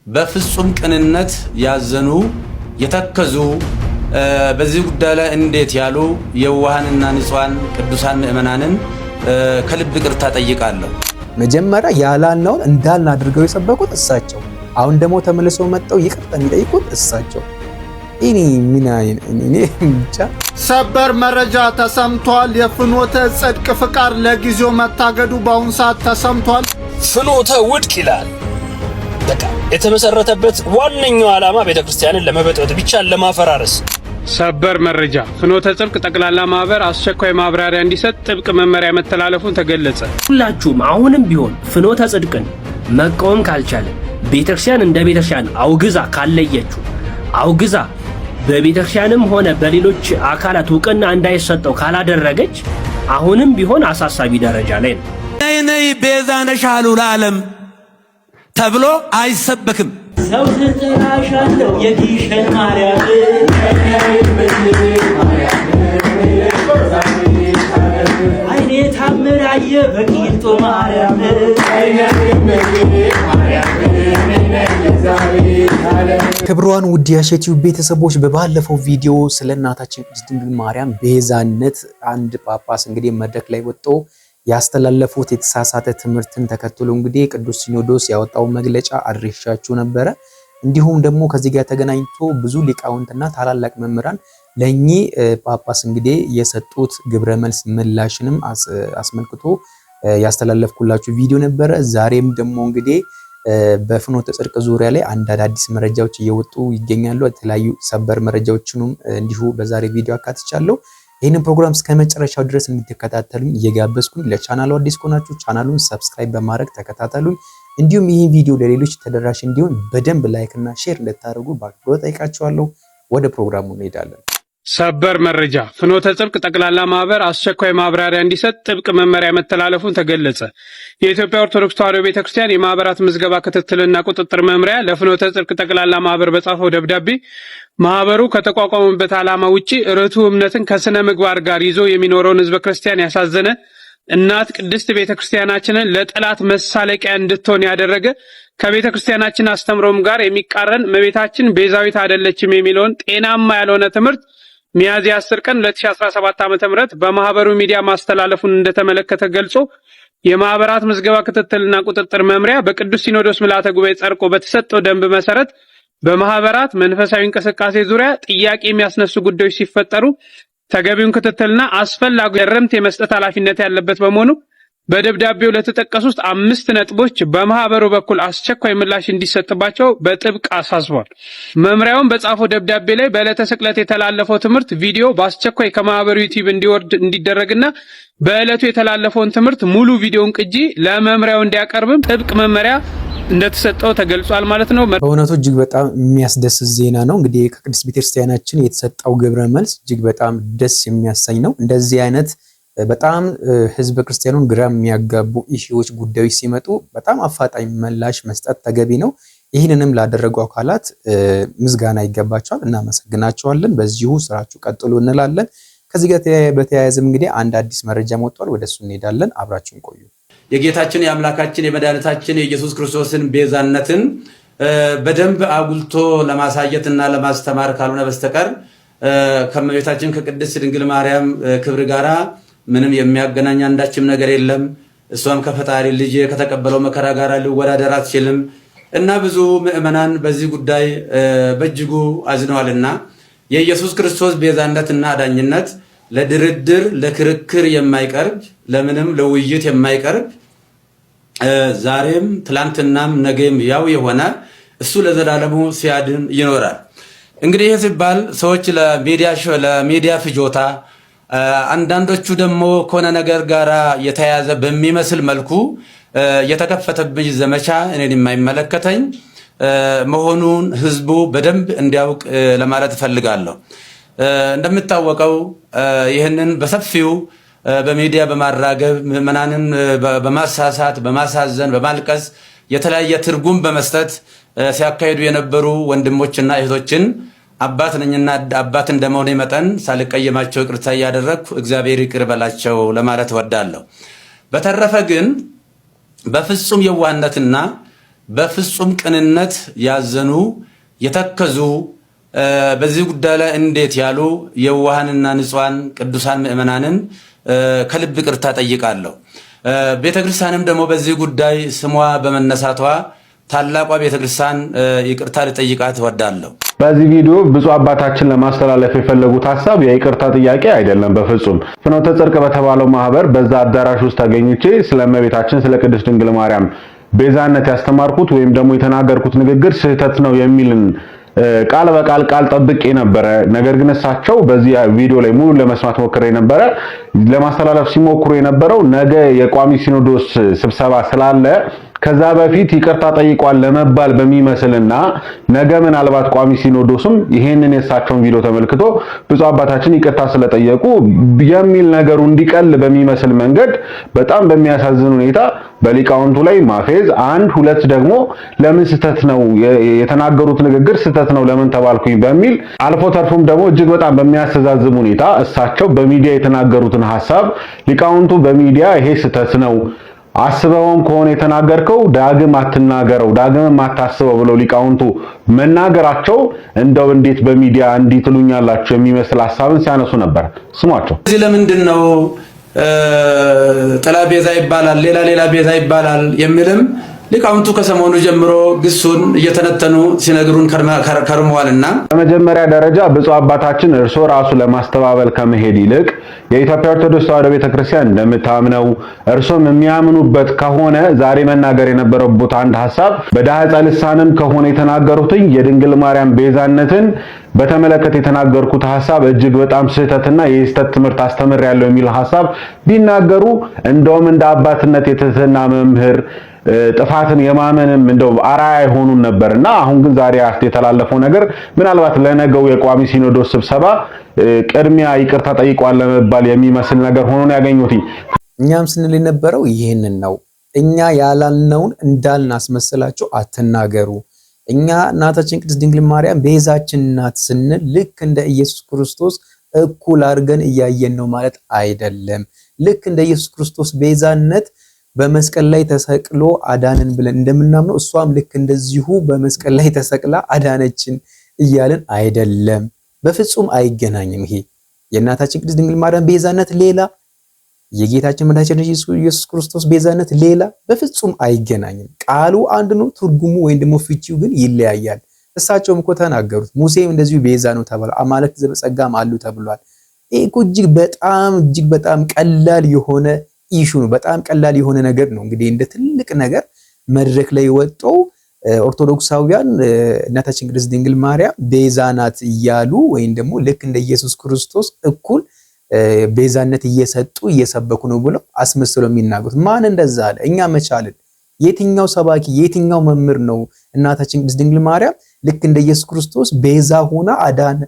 በፍጹም ቅንነት ያዘኑ የተከዙ በዚህ ጉዳይ ላይ እንዴት ያሉ የዋሃንና ንጹሃን ቅዱሳን ምእመናንን ከልብ ይቅርታ ጠይቃለሁ። መጀመሪያ ያላልነውን እንዳልን አድርገው የሰበኩት እሳቸው፣ አሁን ደግሞ ተመልሰው መጥተው ይቅርታ የሚጠይቁት እሳቸው። እኔ ብቻ ሰበር መረጃ ተሰምቷል። የፍኖተ ጽድቅ ፍቃድ ለጊዜው መታገዱ በአሁኑ ሰዓት ተሰምቷል። ፍኖተ ውድቅ ይላል። በቃ የተመሰረተበት ዋነኛው ዓላማ ቤተክርስቲያንን ለመበጥበጥ ብቻ ለማፈራረስ። ሰበር መረጃ ፍኖተ ጽድቅ ጠቅላላ ማህበር አስቸኳይ ማብራሪያ እንዲሰጥ ጥብቅ መመሪያ መተላለፉን ተገለጸ። ሁላችሁም አሁንም ቢሆን ፍኖተ ጽድቅን መቃወም ካልቻለ ቤተክርስቲያን እንደ ቤተክርስቲያን አውግዛ ካለየችው አውግዛ በቤተክርስቲያንም ሆነ በሌሎች አካላት ዕውቅና እንዳይሰጠው ካላደረገች አሁንም ቢሆን አሳሳቢ ደረጃ ላይ ነው። ነይ ቤዛ ነሽ አሉ ለዓለም ተብሎ አይሰበክም። ሰው ተራሻለው የጊሸን ማርያም አይኔ ታምራየ በቂልጦ ማርያም ክብሯን ውድ የሸቲው ቤተሰቦች በባለፈው ቪዲዮ ስለ እናታችን ቅድስት ድንግል ማርያም ቤዛነት አንድ ጳጳስ እንግዲህ መድረክ ላይ ወጥቶ ያስተላለፉት የተሳሳተ ትምህርትን ተከትሎ እንግዲህ ቅዱስ ሲኖዶስ ያወጣው መግለጫ አድርሻችሁ ነበረ። እንዲሁም ደግሞ ከዚህ ጋር ተገናኝቶ ብዙ ሊቃውንትና ታላላቅ መምህራን ለኚህ ጳጳስ እንግዲህ የሰጡት ግብረ መልስ ምላሽንም አስመልክቶ ያስተላለፍኩላችሁ ቪዲዮ ነበረ። ዛሬም ደግሞ እንግዲህ በፍኖተ ጽድቅ ዙሪያ ላይ አንድ አዳዲስ መረጃዎች እየወጡ ይገኛሉ። የተለያዩ ሰበር መረጃዎችንም እንዲሁ በዛሬ ቪዲዮ አካትቻለሁ። ይህንን ፕሮግራም እስከ መጨረሻው ድረስ እንድትከታተሉኝ እየጋበዝኩኝ ለቻናሉ አዲስ ከሆናችሁ ቻናሉን ሰብስክራይብ በማድረግ ተከታተሉኝ። እንዲሁም ይህን ቪዲዮ ለሌሎች ተደራሽ እንዲሆን በደንብ ላይክ እና ሼር እንድታደርጉ በአክብሮት ጠይቃችኋለሁ። ወደ ፕሮግራሙ እንሄዳለን። ሰበር መረጃ ፍኖተ ጽድቅ ጠቅላላ ማህበር አስቸኳይ ማብራሪያ እንዲሰጥ ጥብቅ መመሪያ መተላለፉን ተገለጸ። የኢትዮጵያ ኦርቶዶክስ ተዋሕዶ ቤተክርስቲያን የማህበራት ምዝገባ ክትትልና ቁጥጥር መምሪያ ለፍኖተ ጽድቅ ጠቅላላ ማህበር በጻፈው ደብዳቤ ማህበሩ ከተቋቋመበት ዓላማ ውጪ ርቱዕ እምነትን ከስነ ምግባር ጋር ይዞ የሚኖረውን ህዝበ ክርስቲያን ያሳዘነ እናት ቅድስት ቤተክርስቲያናችንን ለጠላት መሳለቂያ እንድትሆን ያደረገ ከቤተክርስቲያናችን አስተምሮም ጋር የሚቃረን እመቤታችን ቤዛዊት አይደለችም የሚለውን ጤናማ ያልሆነ ትምህርት ሚያዝያ 10 ቀን 2017 ዓ.ም በማህበሩ ሚዲያ ማስተላለፉን እንደተመለከተ ገልጾ የማህበራት ምዝገባ ክትትልና ቁጥጥር መምሪያ በቅዱስ ሲኖዶስ ምልዓተ ጉባኤ ጸድቆ በተሰጠው ደንብ መሰረት በማህበራት መንፈሳዊ እንቅስቃሴ ዙሪያ ጥያቄ የሚያስነሱ ጉዳዮች ሲፈጠሩ ተገቢውን ክትትልና አስፈላጊ እርምት የመስጠት ኃላፊነት ያለበት በመሆኑ በደብዳቤው ለተጠቀሱት 5 ነጥቦች በማህበሩ በኩል አስቸኳይ ምላሽ እንዲሰጥባቸው በጥብቅ አሳስቧል። መምሪያውን በጻፈው ደብዳቤ ላይ በዕለተ ስቅለት የተላለፈው ትምህርት ቪዲዮ በአስቸኳይ ከማህበሩ ዩቲዩብ እንዲወርድ እንዲደረግና በዕለቱ የተላለፈውን ትምህርት ሙሉ ቪዲዮን ቅጂ ለመምሪያው እንዲያቀርብም ጥብቅ መመሪያ እንደተሰጠው ተገልጿል ማለት ነው። በእውነቱ እጅግ በጣም የሚያስደስት ዜና ነው። እንግዲህ ከቅድስት ቤተክርስቲያናችን የተሰጠው ግብረ መልስ እጅግ በጣም ደስ የሚያሰኝ ነው። እንደዚህ አይነት በጣም ህዝበ ክርስቲያኑን ግራ የሚያጋቡ ኢሹዎች ጉዳዮች ሲመጡ በጣም አፋጣኝ ምላሽ መስጠት ተገቢ ነው። ይህንንም ላደረጉ አካላት ምስጋና ይገባቸዋል፣ እናመሰግናቸዋለን። በዚሁ ስራችሁ ቀጥሉ እንላለን። ከዚህ ጋር በተያያዘም እንግዲህ አንድ አዲስ መረጃ ወጥቷል። ወደሱ እንሄዳለን። አብራችሁን ቆዩ። የጌታችን የአምላካችን የመድኃኒታችን የኢየሱስ ክርስቶስን ቤዛነትን በደንብ አጉልቶ ለማሳየትና ለማስተማር ካልሆነ በስተቀር ከእመቤታችን ከቅድስት ድንግል ማርያም ክብር ጋራ ምንም የሚያገናኝ አንዳችም ነገር የለም። እሷም ከፈጣሪ ልጅ ከተቀበለው መከራ ጋር ሊወዳደር አትችልም እና ብዙ ምዕመናን በዚህ ጉዳይ በእጅጉ አዝነዋልና የኢየሱስ ክርስቶስ ቤዛነትና አዳኝነት ለድርድር ለክርክር የማይቀርብ ለምንም ለውይይት የማይቀርብ ዛሬም ትላንትናም ነገም ያው የሆነ እሱ ለዘላለሙ ሲያድን ይኖራል። እንግዲህ ይህ ሲባል ሰዎች ለሚዲያ ፍጆታ አንዳንዶቹ ደግሞ ከሆነ ነገር ጋር የተያያዘ በሚመስል መልኩ የተከፈተብኝ ዘመቻ እኔን የማይመለከተኝ መሆኑን ህዝቡ በደንብ እንዲያውቅ ለማለት እፈልጋለሁ። እንደሚታወቀው ይህንን በሰፊው በሚዲያ በማራገብ ምዕመናንን በማሳሳት በማሳዘን በማልቀስ የተለያየ ትርጉም በመስጠት ሲያካሂዱ የነበሩ ወንድሞችና እህቶችን አባት ነኝና አባት እንደመሆኔ መጠን ሳልቀየማቸው ይቅርታ እያደረግኩ እግዚአብሔር ይቅር በላቸው ለማለት እወዳለሁ። በተረፈ ግን በፍጹም የዋህነትና በፍጹም ቅንነት ያዘኑ የተከዙ በዚህ ጉዳይ ላይ እንዴት ያሉ የዋሃንና ንጹሃን ቅዱሳን ምእመናንን ከልብ ይቅርታ ጠይቃለሁ። ቤተክርስቲያንም ደግሞ በዚህ ጉዳይ ስሟ በመነሳቷ ታላቋ ቤተክርስቲያን ይቅርታ ልጠይቃት እወዳለሁ። በዚህ ቪዲዮ ብፁዕ አባታችን ለማስተላለፍ የፈለጉት ሐሳብ የይቅርታ ጥያቄ አይደለም። በፍጹም ፍኖተ ጽድቅ በተባለው ማህበር በዛ አዳራሽ ውስጥ ተገኝቼ ስለ እመቤታችን ስለ ቅድስት ድንግል ማርያም ቤዛነት ያስተማርኩት ወይም ደግሞ የተናገርኩት ንግግር ስህተት ነው የሚልን ቃል በቃል ጠብቄ ነበረ። ነገር ግን እሳቸው በዚህ ቪዲዮ ላይ ሙሉ ለመስማት ሞክሬ ነበረ። ለማስተላለፍ ሲሞክሩ የነበረው ነገ የቋሚ ሲኖዶስ ስብሰባ ስላለ ከዛ በፊት ይቅርታ ጠይቋል ለመባል በሚመስልና ነገ ምናልባት ቋሚ ሲኖዶስም ይሄንን የእሳቸውን ቪዲዮ ተመልክቶ ብፁዕ አባታችን ይቅርታ ስለጠየቁ የሚል ነገሩ እንዲቀል በሚመስል መንገድ በጣም በሚያሳዝን ሁኔታ በሊቃውንቱ ላይ ማፌዝ፣ አንድ ሁለት ደግሞ ለምን ስህተት ነው የተናገሩት ንግግር ስህተት ነው ለምን ተባልኩኝ በሚል አልፎ ተርፎም ደግሞ እጅግ በጣም በሚያስተዛዝም ሁኔታ እሳቸው በሚዲያ የተናገሩትን ሐሳብ ሊቃውንቱ በሚዲያ ይሄ ስህተት ነው አስበውም ከሆነ የተናገርከው ዳግም አትናገረው ዳግም አታስበው ብለው ሊቃውንቱ መናገራቸው እንደው እንዴት በሚዲያ እንዲትሉኛላችሁ የሚመስል ሐሳብን ሲያነሱ ነበር። ስሟቸው። እዚህ ለምንድን ነው ጥላ ቤዛ ይባላል ሌላ ቤዛ ይባላል የሚልም ሊቃውንቱ ከሰሞኑ ጀምሮ ግሱን እየተነተኑ ሲነግሩን ከርመዋልና በመጀመሪያ ደረጃ ብፁዕ አባታችን እርሶ ራሱ ለማስተባበል ከመሄድ ይልቅ የኢትዮጵያ ኦርቶዶክስ ተዋሕዶ ቤተክርስቲያን እንደምታምነው እርሶም የሚያምኑበት ከሆነ ዛሬ መናገር የነበረበት አንድ ሐሳብ በዳህጸ ልሳንም ከሆነ የተናገሩትኝ የድንግል ማርያም ቤዛነትን በተመለከተ የተናገርኩት ሐሳብ እጅግ በጣም ስህተትና የስተት ትምህርት አስተምር ያለው የሚል ሐሳብ ቢናገሩ እንደውም እንደ አባትነት የትህትና መምህር ጥፋትን የማመንም እንደው አራያ ይሆኑን ነበርና አሁን ግን ዛሬ የተላለፈው ነገር ምናልባት ለነገው የቋሚ ሲኖዶስ ስብሰባ ቅድሚያ ይቅርታ ጠይቋል ለመባል የሚመስል ነገር ሆኖ ነው ያገኙት። እኛም ስንል የነበረው ይሄንን ነው። እኛ ያላልነውን እንዳልን አስመስላችሁ አትናገሩ። እኛ እናታችን ቅድስት ድንግል ማርያም ቤዛችን ናት ስንል ልክ እንደ ኢየሱስ ክርስቶስ እኩል አድርገን እያየን ነው ማለት አይደለም። ልክ እንደ ኢየሱስ ክርስቶስ ቤዛነት በመስቀል ላይ ተሰቅሎ አዳንን ብለን እንደምናምነው እሷም ልክ እንደዚሁ በመስቀል ላይ ተሰቅላ አዳነችን እያልን አይደለም። በፍጹም አይገናኝም። ይሄ የእናታችን ቅድስት ድንግል ማርያም ቤዛነት ሌላ፣ የጌታችን መድኃኒታችን ኢየሱስ ክርስቶስ ቤዛነት ሌላ፣ በፍጹም አይገናኝም። ቃሉ አንድ ነው፣ ትርጉሙ ወይም ደግሞ ፍቺው ግን ይለያያል። እሳቸውም እኮ ተናገሩት። ሙሴም እንደዚሁ ቤዛ ነው ተብሏል። አማልክት ዘበጸጋም አሉ ተብሏል። ይሄ እኮ እጅግ በጣም ቀላል የሆነ ኢሹ ነው። በጣም ቀላል የሆነ ነገር ነው። እንግዲህ እንደ ትልቅ ነገር መድረክ ላይ ወጥተው ኦርቶዶክሳውያን እናታችን ቅድስት ድንግል ማርያም ቤዛ ናት እያሉ ወይም ደግሞ ልክ እንደ ኢየሱስ ክርስቶስ እኩል ቤዛነት እየሰበኩ ነው ብለው አስመስለው የሚናገሩት ማን እንደዛ አለ? እኛ መቻልን የትኛው ሰባኪ የትኛው መምህር ነው እናታችን ቅድስት ድንግል ማርያም ልክ እንደ ኢየሱስ ክርስቶስ ቤዛ ሆና አዳነ?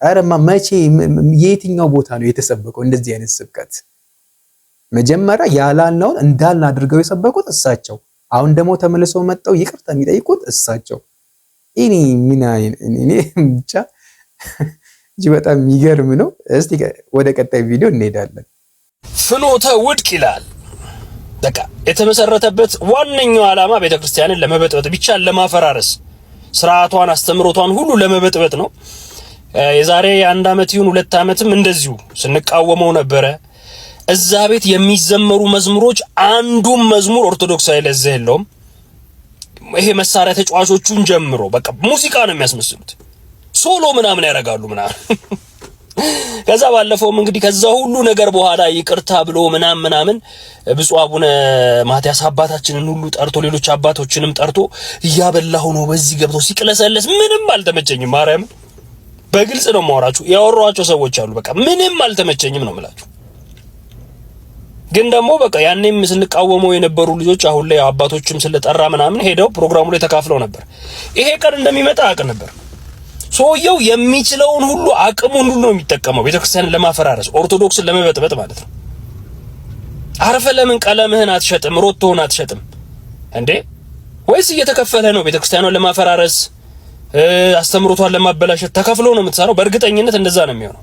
አረማ መቼ የትኛው ቦታ ነው የተሰበከው እንደዚህ አይነት ስብከት? መጀመሪያ ያላልነውን እንዳልን አድርገው የሰበኩት እሳቸው፣ አሁን ደግሞ ተመልሰው መጣው ይቅርታ የሚጠይቁት እሳቸው። እኔ ብቻ በጣም የሚገርም ነው። እስቲ ወደ ቀጣይ ቪዲዮ እንሄዳለን። ፍኖተ ውድቅ ይላል። በቃ የተመሰረተበት ዋነኛው ዓላማ ቤተክርስቲያንን ለመበጥበጥ ብቻ ለማፈራረስ ስርዓቷን አስተምሮቷን ሁሉ ለመበጥበጥ ነው። የዛሬ 1 ዓመት ይሁን 2 ዓመትም እንደዚሁ ስንቃወመው ነበረ። እዛ ቤት የሚዘመሩ መዝሙሮች አንዱም መዝሙር ኦርቶዶክሳዊ ለዛ የለውም። ይሄ መሳሪያ ተጫዋቾቹን ጀምሮ በቃ ሙዚቃ ነው የሚያስመስሉት። ሶሎ ምናምን ያደርጋሉ ምናምን። ከዛ ባለፈውም እንግዲህ ከዛ ሁሉ ነገር በኋላ ይቅርታ ብሎ ምናምን ብፁዕ አቡነ ማትያስ አባታችንን ሁሉ ጠርቶ ሌሎች አባቶችንም ጠርቶ እያበላሁ ነው በዚህ ገብቶ ሲቅለሰለስ ምንም አልተመቸኝም። ማርያም በግልጽ ነው የማወራችሁ። ያወራኋቸው ሰዎች አሉ። በቃ ምንም አልተመቸኝም ነው የምላችሁ። ግን ደግሞ በቃ ያኔም ስንቃወመው የነበሩ ልጆች አሁን ላይ አባቶችም ስለጠራ ምናምን ሄደው ፕሮግራሙ ላይ ተካፍለው ነበር። ይሄ ቀን እንደሚመጣ አውቅ ነበር። ሰውየው የሚችለውን ሁሉ አቅሙን ሁሉ ነው የሚጠቀመው ቤተክርስቲያንን ለማፈራረስ ኦርቶዶክስን ለመበጥበጥ ማለት ነው። አርፈ ለምን ቀለምህን አትሸጥም? ሮቶህን አትሸጥም እንዴ? ወይስ እየተከፈለ ነው ቤተክርስቲያኗን ለማፈራረስ አስተምሮቷን ለማበላሸት ተከፍሎ ነው የምትሰራው? በእርግጠኝነት እንደዛ ነው የሚሆነው።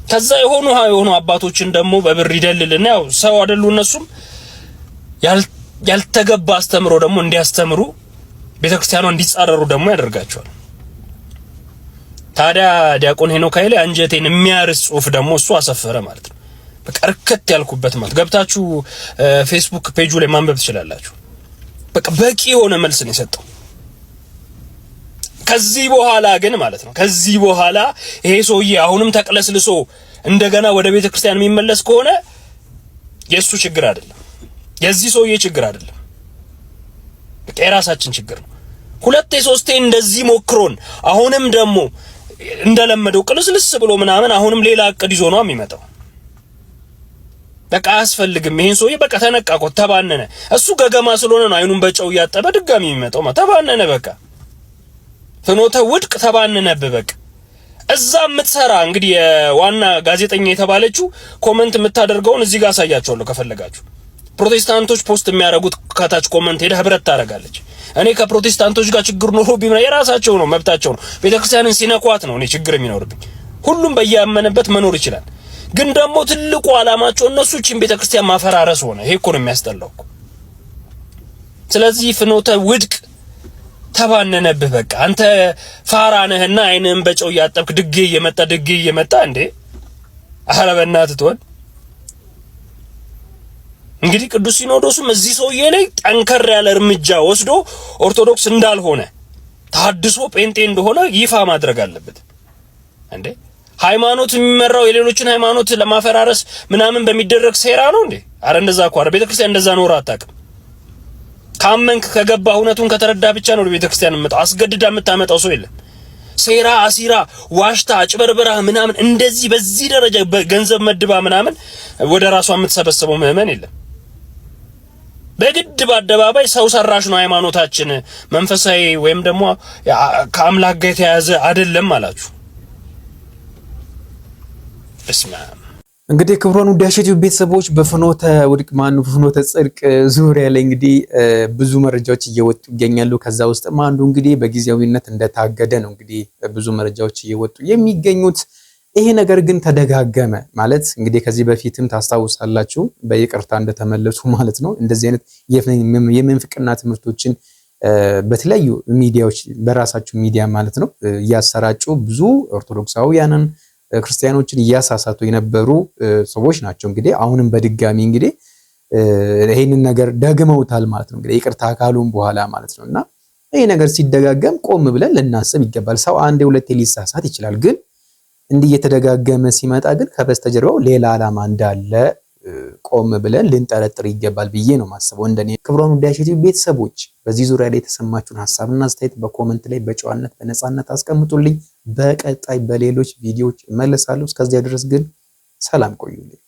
ከዛ የሆኑ አባቶችን ደግሞ በብር ይደልልና ያው ሰው አይደሉ እነሱም ያልተገባ አስተምሮ ደግሞ እንዲያስተምሩ ቤተክርስቲያኗ እንዲጻረሩ ደግሞ ያደርጋቸዋል። ታዲያ ዲያቆን ሄኖክ ኃይሌ አንጀቴን የሚያርስ ጽሁፍ ደግሞ እሱ አሰፈረ ማለት ነው። በቃ እርከት ያልኩበት ማለት ገብታችሁ ፌስቡክ ፔጁ ላይ ማንበብ ትችላላችሁ። በቃ በቂ የሆነ መልስ ነው የሰጠው። ከዚህ በኋላ ግን ማለት ነው ከዚህ በኋላ ይሄ ሰውዬ አሁንም ተቅለስልሶ እንደገና ወደ ቤተክርስቲያን የሚመለስ ከሆነ የሱ ችግር አይደለም፣ የዚህ ሰውዬ ችግር አይደለም፣ በቃ የራሳችን ችግር ነው። ሁለቴ ሶስቴ እንደዚህ ሞክሮን አሁንም ደግሞ እንደለመደው ቅልስልስ ብሎ ምናምን አሁንም ሌላ እቅድ ይዞ ነው የሚመጣው። በቃ አያስፈልግም። ይሄን ሰውዬ በቃ ተነቃቆ ተባነነ። እሱ ገገማ ስለሆነ ነው አይኑን በጨው እያጠበ ድጋሚ የሚመጣው። ተባነነ። በቃ ፍኖተ ውድቅ ተባነነብህ። በቃ እዛ የምትሰራ እንግዲህ የዋና ጋዜጠኛ የተባለችው ኮመንት የምታደርገውን እዚህ ጋር አሳያችኋለሁ ከፈለጋችሁ። ፕሮቴስታንቶች ፖስት የሚያደርጉት ከታች ኮመንት ሄደ ህብረት ታደርጋለች። እኔ ከፕሮቴስታንቶች ጋር ችግር ኖሮ ቢምራ የራሳቸው ነው መብታቸው ነው። ቤተክርስቲያንን ሲነኳት ነው እኔ ችግር የሚኖርብኝ። ሁሉም በያመነበት መኖር ይችላል። ግን ደግሞ ትልቁ ዓላማቸው እነሱ እቺን ቤተክርስቲያን ማፈራረስ ሆነ። ይሄ እኮ ነው የሚያስጠላው እኮ። ስለዚህ ፍኖተ ውድቅ ተባነነብህ። በቃ አንተ ፋራ ነህና አይንህን በጨው እያጠብክ ድጌ እየመጣ እንዴ! ኧረ በእናትህ ትሆን። እንግዲህ ቅዱስ ሲኖዶሱም እዚህ ሰውዬ ላይ ጠንከር ያለ እርምጃ ወስዶ ኦርቶዶክስ እንዳልሆነ ተሐድሶ ጴንጤ እንደሆነ ይፋ ማድረግ አለበት እንዴ! ሃይማኖት የሚመራው የሌሎችን ሃይማኖት ለማፈራረስ ምናምን በሚደረግ ሴራ ነው እንዴ? አረ እንደዛ እኮ ቤተክርስቲያን እንደዛ ኖር አታውቅም። ካመንክ ከገባ እውነቱን ከተረዳ ብቻ ነው ቤተክርስቲያን የምታመጣው። አስገድዳ የምታመጣው ሰው የለም። ሴራ አሲራ ዋሽታ አጭበርብራ ምናምን እንደዚህ በዚህ ደረጃ ገንዘብ መድባ ምናምን ወደ ራሷ የምትሰበስበው ምዕመን የለም። በግድ በአደባባይ ሰው ሰራሽ ነው ሃይማኖታችን መንፈሳዊ ወይም ደግሞ ከአምላክ ጋር የተያያዘ አይደለም አላችሁ። እንግዲህ ክብሯን ውዳሴ ዩቲዩብ ቤተሰቦች በፍኖተ ውድቅ ፍኖተ ጽድቅ ዙሪያ ላይ እንግዲህ ብዙ መረጃዎች እየወጡ ይገኛሉ። ከዛ ውስጥ አንዱ እንግዲህ በጊዜያዊነት እንደታገደ ነው እንግዲህ ብዙ መረጃዎች እየወጡ የሚገኙት። ይሄ ነገር ግን ተደጋገመ ማለት እንግዲህ ከዚህ በፊትም ታስታውሳላችሁ በይቅርታ እንደተመለሱ ማለት ነው። እንደዚህ አይነት የምንፍቅና ትምህርቶችን በተለያዩ ሚዲያዎች በራሳቸው ሚዲያ ማለት ነው እያሰራጩ ብዙ ኦርቶዶክሳውያንን ክርስቲያኖችን እያሳሳቱ የነበሩ ሰዎች ናቸው። እንግዲህ አሁንም በድጋሚ እንግዲህ ይሄንን ነገር ደግመውታል ማለት ነው። እንግዲህ ይቅርታ ካሉን በኋላ ማለት ነውና ይሄ ነገር ሲደጋገም ቆም ብለን ልናስብ ይገባል። ሰው አንዴ ሁለቴ ሊሳሳት ይችላል። ግን እንዲህ እየተደጋገመ ሲመጣ ግን ከበስተጀርባው ሌላ ዓላማ እንዳለ ቆም ብለን ልንጠረጥር ይገባል ብዬ ነው ማስበው። እንደኔ ክብሯን ውዳሴ ዩቲዩብ ቤተሰቦች በዚህ ዙሪያ ላይ የተሰማችሁን ሐሳብና አስተያየት በኮመንት ላይ በጨዋነት በነጻነት አስቀምጡልኝ። በቀጣይ በሌሎች ቪዲዮዎች እመለሳለሁ። እስከዚያ ድረስ ግን ሰላም ቆዩልኝ።